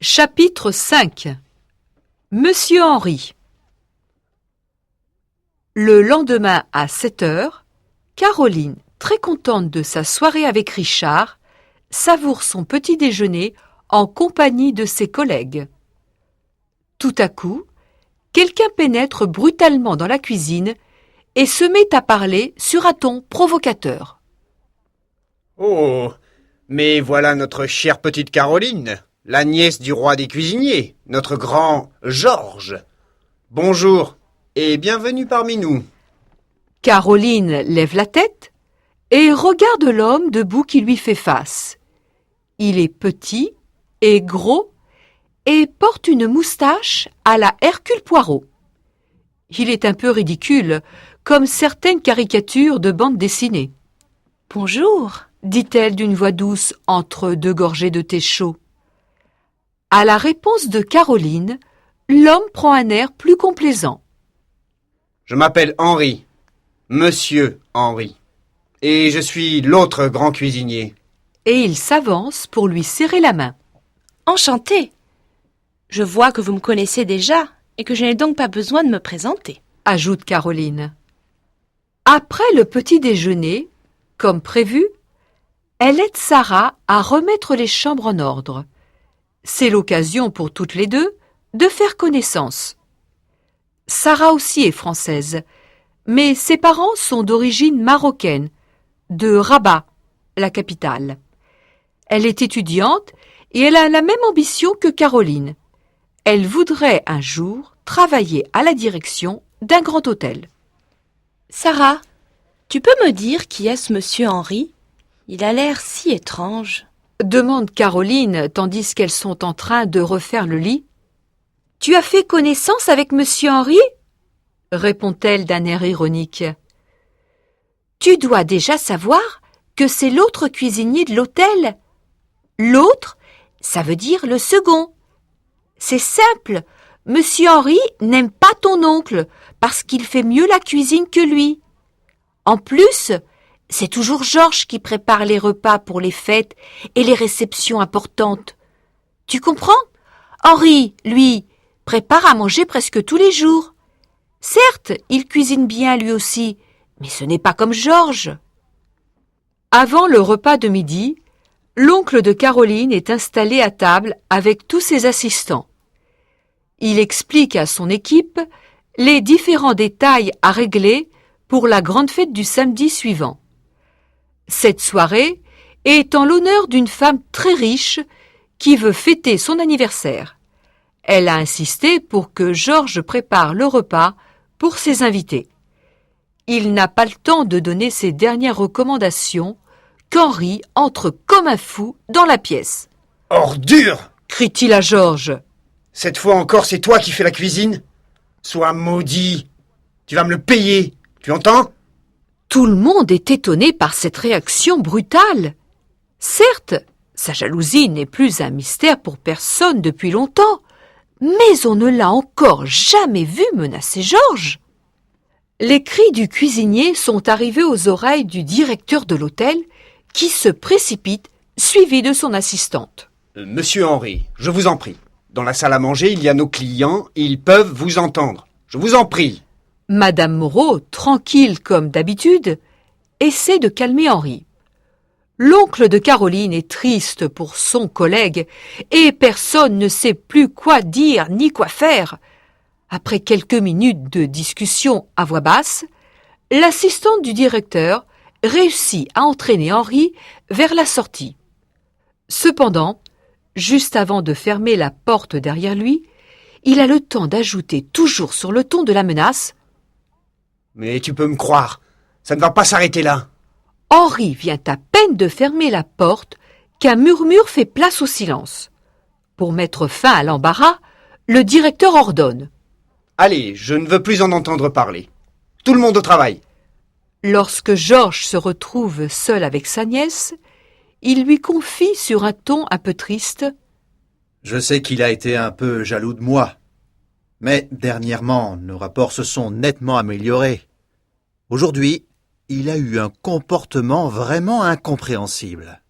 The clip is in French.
Chapitre 5 Monsieur Henri. Le lendemain à 7 heures, Caroline, très contente de sa soirée avec Richard, savoure son petit déjeuner en compagnie de ses collègues. Tout à coup, quelqu'un pénètre brutalement dans la cuisine et se met à parler sur un ton provocateur. « Oh, mais voilà notre chère petite Caroline, la nièce du roi des cuisiniers, notre grand Georges. Bonjour et bienvenue parmi nous. » Caroline lève la tête et regarde l'homme debout qui lui fait face. Il est petit et gros et porte une moustache à la Hercule Poirot. Il est un peu ridicule, comme certaines caricatures de bande dessinée. « Bonjour », dit-elle d'une voix douce entre deux gorgées de thé chaud. À la réponse de Caroline, l'homme prend un air plus complaisant. « Je m'appelle Henri, Monsieur Henri, et je suis l'autre grand cuisinier. » Et il s'avance pour lui serrer la main. « Enchanté. Je vois que vous me connaissez déjà et que je n'ai donc pas besoin de me présenter, » ajoute Caroline. Après le petit déjeuner, comme prévu, elle aide Sarah à remettre les chambres en ordre. C'est l'occasion pour toutes les deux de faire connaissance. Sarah aussi est française, mais ses parents sont d'origine marocaine, de Rabat, la capitale. Elle est étudiante et elle a la même ambition que Caroline. Elle voudrait un jour travailler à la direction d'un grand hôtel. « Sarah, tu peux me dire qui est ce monsieur Henri ? Il a l'air si étrange. » demande Caroline tandis qu'elles sont en train de refaire le lit. « Tu as fait connaissance avec monsieur Henri ?» répond-elle d'un air ironique. « Tu dois déjà savoir que c'est l'autre cuisinier de l'hôtel. L'autre, ça veut dire le second. C'est simple, monsieur Henri n'aime pas ton oncle parce qu'il fait mieux la cuisine que lui. En plus, c'est toujours Georges qui prépare les repas pour les fêtes et les réceptions importantes. Tu comprends? Henri, lui, prépare à manger presque tous les jours. Certes, il cuisine bien lui aussi, mais ce n'est pas comme Georges. » Avant le repas de midi, l'oncle de Caroline est installé à table avec tous ses assistants. Il explique à son équipe les différents détails à régler pour la grande fête du samedi suivant. Cette soirée est en l'honneur d'une femme très riche qui veut fêter son anniversaire. Elle a insisté pour que Georges prépare le repas pour ses invités. Il n'a pas le temps de donner ses dernières recommandations qu'Henri entre comme un fou dans la pièce. « Ordure !» crie-t-il à Georges. « Cette fois encore, c'est toi qui fais la cuisine ? Sois maudit ! Tu vas me le payer, tu entends ?» Tout le monde est étonné par cette réaction brutale. Certes, sa jalousie n'est plus un mystère pour personne depuis longtemps, mais on ne l'a encore jamais vu menacer Georges. Les cris du cuisinier sont arrivés aux oreilles du directeur de l'hôtel, qui se précipite, suivi de son assistante. « Monsieur Henri, je vous en prie. Dans la salle à manger, il y a nos clients, ils peuvent vous entendre. Je vous en prie. » Madame Moreau, tranquille comme d'habitude, essaie de calmer Henri. L'oncle de Caroline est triste pour son collègue et personne ne sait plus quoi dire ni quoi faire. Après quelques minutes de discussion à voix basse, l'assistante du directeur réussit à entraîner Henri vers la sortie. Cependant, juste avant de fermer la porte derrière lui, il a le temps d'ajouter, toujours sur le ton de la menace: « Mais tu peux me croire, ça ne va pas s'arrêter là. » Henri vient à peine de fermer la porte qu'un murmure fait place au silence. Pour mettre fin à l'embarras, le directeur ordonne: « Allez, je ne veux plus en entendre parler. Tout le monde au travail. » Lorsque Georges se retrouve seul avec sa nièce, il lui confie sur un ton un peu triste: « Je sais qu'il a été un peu jaloux de moi, mais dernièrement, nos rapports se sont nettement améliorés. Aujourd'hui, il a eu un comportement vraiment incompréhensible. »